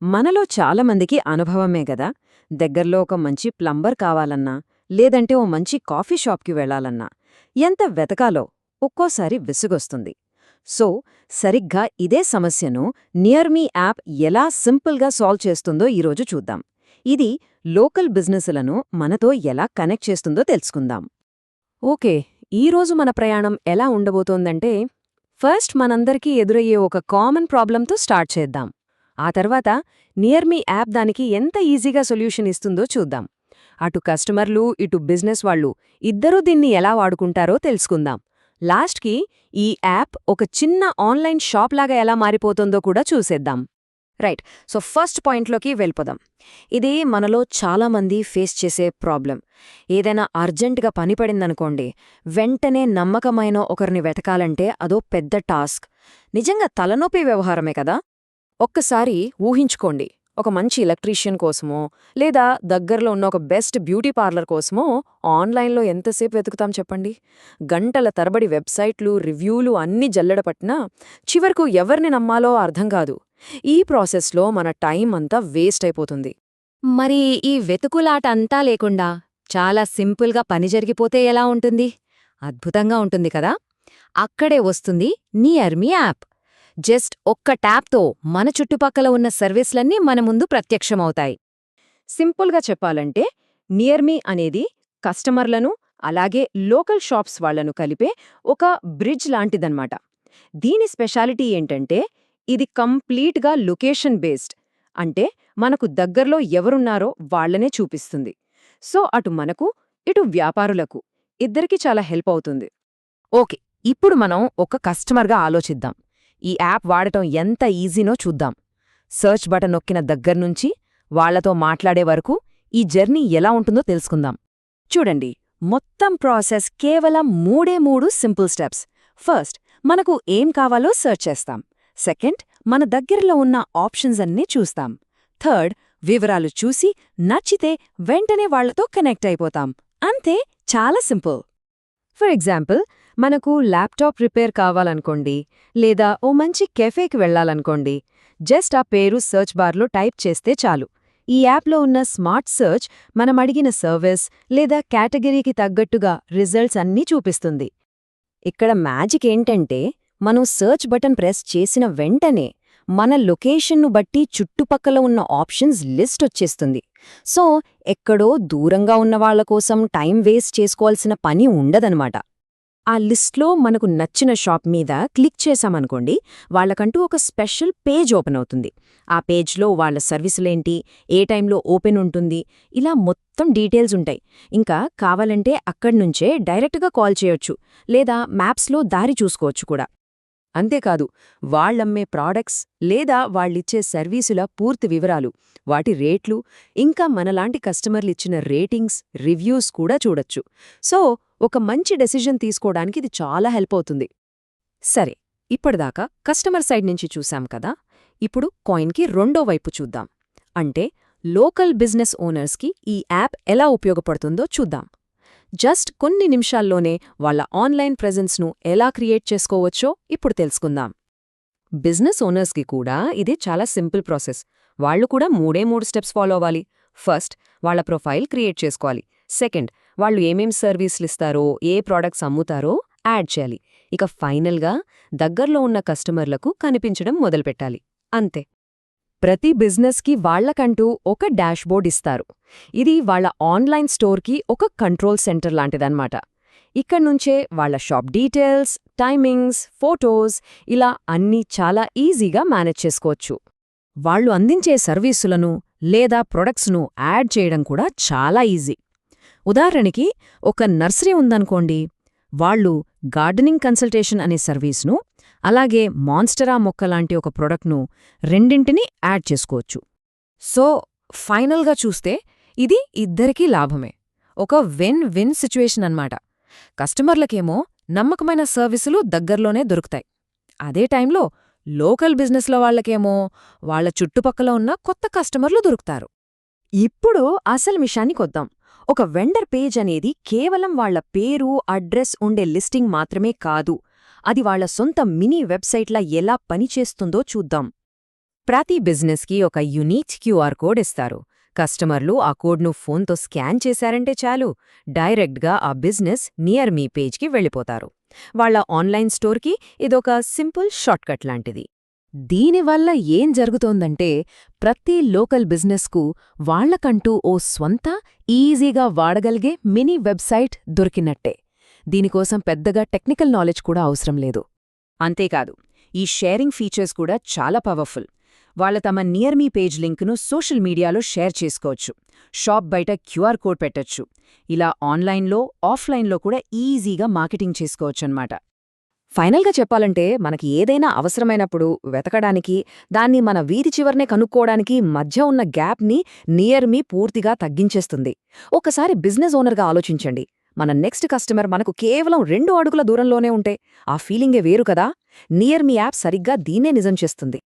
మనలో చాలామందికి అనుభవమే గదా. దగ్గర్లో ఒక మంచి ప్లంబర్ కావాలన్నా లేదంటే ఓ మంచి కాఫీ షాప్కి వెళ్ళాలన్నా ఎంత వెతకాలో ఒక్కోసారి విసుగొస్తుంది. సో సరిగ్గా ఇదే సమస్యను నియర్ మీ యాప్ ఎలా సింపుల్గా సాల్వ్ చేస్తుందో ఈరోజు చూద్దాం. ఇది లోకల్ బిజినెస్లను మనతో ఎలా కనెక్ట్ చేస్తుందో తెలుసుకుందాం. ఓకే, ఈరోజు మన ప్రయాణం ఎలా ఉండబోతోందంటే, ఫస్ట్ మనందరికీ ఎదురయ్యే ఒక కామన్ ప్రాబ్లంతో స్టార్ట్ చేద్దాం. ఆ తర్వాత నియర్ మీ యాప్ దానికి ఎంత ఈజీగా సొల్యూషన్ ఇస్తుందో చూద్దాం. అటు కస్టమర్లు ఇటు బిజినెస్ వాళ్ళు ఇద్దరూ దీన్ని ఎలా వాడుకుంటారో తెలుసుకుందాం. లాస్ట్కి ఈ యాప్ ఒక చిన్న ఆన్లైన్ షాప్ లాగా ఎలా మారిపోతుందో కూడా చూసేద్దాం. రైట్, సో ఫస్ట్ పాయింట్లోకి వెళ్ళిపోదాం. ఇది మనలో చాలామంది ఫేస్ చేసే ప్రాబ్లం. ఏదైనా అర్జెంటుగా పని పడిందనుకోండి, వెంటనే నమ్మకమైన ఒకరిని వెతకాలంటే అదో పెద్ద టాస్క్. నిజంగా తలనొప్పి వ్యవహారమే కదా. ఒక్కసారి ఊహించుకోండి, ఒక మంచి ఎలక్ట్రీషియన్ కోసమో లేదా దగ్గరలో ఉన్న ఒక బెస్ట్ బ్యూటీ పార్లర్ కోసమో ఆన్లైన్లో ఎంతసేపు వెతుకుతాం చెప్పండి. గంటల తరబడి వెబ్సైట్లు, రివ్యూలు అన్నీ జల్లెడపట్టినా చివరకు ఎవరిని నమ్మాలో అర్థం కాదు. ఈ ప్రాసెస్లో మన టైం అంతా వేస్ట్ అయిపోతుంది. మరి ఈ వెతుకులాట అంతా లేకుండా చాలా సింపుల్గా పని జరిగిపోతే ఎలా ఉంటుంది? అద్భుతంగా ఉంటుంది కదా. అక్కడే వస్తుంది నియర్ మీ యాప్. జస్ట్ ఒక్క ట్యాప్తో మన చుట్టుపక్కల ఉన్న సర్వీస్లన్నీ మన ముందు ప్రత్యక్షమవుతాయి. సింపుల్గా చెప్పాలంటే నియర్ మీ అనేది కస్టమర్లను అలాగే లోకల్ షాప్స్ వాళ్లను కలిపే ఒక బ్రిడ్జ్ లాంటిదన్నమాట. దీని స్పెషాలిటీ ఏంటంటే ఇది కంప్లీట్గా లొకేషన్ బేస్డ్. అంటే మనకు దగ్గర్లో ఎవరున్నారో వాళ్లనే చూపిస్తుంది. సో అటు మనకు ఇటు వ్యాపారులకు ఇద్దరికీ చాలా హెల్ప్ అవుతుంది. ఓకే, ఇప్పుడు మనం ఒక కస్టమర్గా ఆలోచిద్దాం. ఈ యాప్ వాడటం ఎంత ఈజీనో చూద్దాం. సర్చ్ బటన్ నొక్కిన దగ్గర్నుంచి వాళ్లతో మాట్లాడే వరకు ఈ జర్నీ ఎలా ఉంటుందో తెలుసుకుందాం. చూడండి, మొత్తం ప్రాసెస్ కేవలం మూడు సింపుల్ స్టెప్స్. ఫస్ట్, మనకు ఏం కావాలో సర్చ్ చేస్తాం. సెకండ్, మన దగ్గరలో ఉన్న ఆప్షన్స్ అన్నీ చూస్తాం. థర్డ్, వివరాలు చూసి నచ్చితే వెంటనే వాళ్లతో కనెక్ట్ అయిపోతాం. అంతే, చాలా సింపుల్. ఫర్ ఎగ్జాంపుల్, మనకు ల్యాప్టాప్ రిపేర్ కావాలనుకోండి లేదా ఓ మంచి కెఫేకి వెళ్లాలనుకోండి, జస్ట్ ఆ పేరు సర్చ్ బార్లో టైప్ చేస్తే చాలు. ఈ యాప్లో ఉన్న స్మార్ట్ సర్చ్ మనం అడిగిన సర్వీస్ లేదా కేటగిరీకి తగ్గట్టుగా రిజల్ట్స్ అన్నీ చూపిస్తుంది. ఇక్కడ మ్యాజిక్ ఏంటంటే, మనం సర్చ్ బటన్ ప్రెస్ చేసిన వెంటనే మన లొకేషన్ను బట్టి చుట్టుపక్కల ఉన్న ఆప్షన్స్ లిస్ట్ వచ్చేస్తుంది. సో ఎక్కడో దూరంగా ఉన్నవాళ్ల కోసం టైం వేస్ట్ చేసుకోవాల్సిన పని ఉండదనమాట. ఆ లిస్ట్లో మనకు నచ్చిన షాప్ మీద క్లిక్ చేశామనుకోండి, వాళ్లకంటూ ఒక స్పెషల్ పేజ్ ఓపెన్ అవుతుంది. ఆ పేజ్లో వాళ్ల సర్వీసులేంటి, ఏ టైంలో ఓపెన్ ఉంటుంది, ఇలా మొత్తం డీటెయిల్స్ ఉంటాయి. ఇంకా కావాలంటే అక్కడ్నుంచే డైరెక్ట్గా కాల్ చేయొచ్చు లేదా మ్యాప్స్లో దారి చూసుకోవచ్చు కూడా. అంతేకాదు, వాళ్లమ్మే ప్రాడక్ట్స్ లేదా వాళ్ళిచ్చే సర్వీసుల పూర్తి వివరాలు, వాటి రేట్లు, ఇంకా మనలాంటి కస్టమర్లిచ్చిన రేటింగ్స్, రివ్యూస్ కూడా చూడొచ్చు. సో ఒక మంచి డెసిజన్ తీసుకోవడానికి ఇది చాలా హెల్ప్ అవుతుంది. సరే, ఇప్పటిదాకా కస్టమర్ సైడ్ నుంచి చూశాం కదా. ఇప్పుడు కాయిన్కి రెండో వైపు చూద్దాం. అంటే లోకల్ బిజినెస్ ఓనర్స్కి ఈ యాప్ ఎలా ఉపయోగపడుతుందో చూద్దాం. జస్ట్ కొన్ని నిమిషాల్లోనే వాళ్ల ఆన్లైన్ ప్రెజెన్స్ను ఎలా క్రియేట్ చేసుకోవచ్చో ఇప్పుడు తెలుసుకుందాం. బిజినెస్ ఓనర్స్కి కూడా ఇది చాలా సింపుల్ ప్రాసెస్. వాళ్లు కూడా మూడు స్టెప్స్ ఫాలో అవ్వాలి. ఫస్ట్, వాళ్ల ప్రొఫైల్ క్రియేట్ చేసుకోవాలి. సెకండ్, వాళ్ళు ఏమేం సర్వీస్లిస్తారో, ఏ ప్రోడక్ట్స్ అమ్ముతారో యాడ్ చేయాలి. ఇక ఫైనల్గా దగ్గర్లో ఉన్న కస్టమర్లకు కనిపించడం మొదలుపెట్టాలి. అంతే. ప్రతి బిజినెస్కి వాళ్లకంటూ ఒక డాష్బోర్డ్ ఇస్తారు. ఇది వాళ్ల ఆన్లైన్ స్టోర్కి ఒక కంట్రోల్ సెంటర్ లాంటిదన్నమాట. ఇక్కడ్నుంచే వాళ్ల షాప్ డీటెయిల్స్, టైమింగ్స్, ఫోటోస్ ఇలా అన్నీ చాలా ఈజీగా మేనేజ్ చేసుకోవచ్చు. వాళ్లు అందించే సర్వీసులను లేదా ప్రొడక్ట్స్ను యాడ్ చేయడం కూడా చాలా ఈజీ. ఉదాహరణకి, ఒక నర్సరీ ఉందనుకోండి, వాళ్లు గార్డెనింగ్ కన్సల్టేషన్ అనే సర్వీస్ను అలాగే మాన్స్టరా మొక్క లాంటి ఒక ప్రొడక్ట్ను రెండింటినీ యాడ్ చేసుకోవచ్చు. సో ఫైనల్గా చూస్తే ఇది ఇద్దరికీ లాభమే. ఒక విన్ విన్ సిచ్యువేషన్ అన్నమాట. కస్టమర్లకేమో నమ్మకమైన సర్వీసులు దగ్గర్లోనే దొరుకుతాయి. అదే టైంలో లోకల్ బిజినెస్లో వాళ్లకేమో వాళ్ల చుట్టుపక్కల ఉన్న కొత్త కస్టమర్లు దొరుకుతారు. ఇప్పుడు అసలు విషయానికొద్దాం. ఒక వెండర్ పేజ్ అనేది కేవలం వాళ్ల పేరు, అడ్రస్ ఉండే లిస్టింగ్ మాత్రమే కాదు. అది వాళ్ల సొంత మినీ వెబ్సైట్లా ఎలా పనిచేస్తుందో చూద్దాం. ప్రతి బిజినెస్కి ఒక యునీక్ క్యూఆర్ కోడ్ ఇస్తారు. కస్టమర్లు ఆ కోడ్ను ఫోన్తో స్కాన్ చేశారంటే చాలు, డైరెక్ట్గా ఆ బిజినెస్ నియర్ మీ పేజ్కి వెళ్ళిపోతారు. వాళ్ళ ఆన్లైన్ స్టోర్కి ఇదొక సింపుల్ షార్ట్కట్ లాంటిది. దీనివల్ల ఏం జరుగుతోందంటే ప్రతి లోకల్ బిజినెస్కు వాళ్లకంటూ ఓ స్వంత, ఈజీగా వాడగలిగే మినీ వెబ్సైట్ దొరికినట్టే. దీనికోసం పెద్దగా టెక్నికల్ నాలెడ్జ్ కూడా అవసరం లేదు. అంతేకాదు, ఈ షేరింగ్ ఫీచర్స్ కూడా చాలా పవర్ఫుల్. వాళ్ళ తమ నియర్ మీ పేజ్ లింక్ను సోషల్ మీడియాలో షేర్ చేసుకోవచ్చు, షాప్ బయట క్యూఆర్ కోడ్ పెట్టొచ్చు. ఇలా ఆన్లైన్లో, ఆఫ్లైన్లో కూడా ఈజీగా మార్కెటింగ్ చేసుకోవచ్చన్నమాట. ఫైనల్గా చెప్పాలంటే మనకి ఏదైనా అవసరమైనప్పుడు వెతకడానికి, దాన్ని మన వీధి చివరనే కనుక్కోవడానికి మధ్య ఉన్న గ్యాప్ని నియర్ మీ పూర్తిగా తగ్గించేస్తుంది. ఒకసారి బిజినెస్ ఓనర్గా ఆలోచించండి. మన నెక్స్ట్ కస్టమర్ మనకు కేవలం 2 అడుగుల దూరంలోనే ఉంటే ఆ ఫీలింగే వేరు కదా. నియర్ మీ యాప్ సరిగ్గా దీన్నే నిజం చేస్తుంది.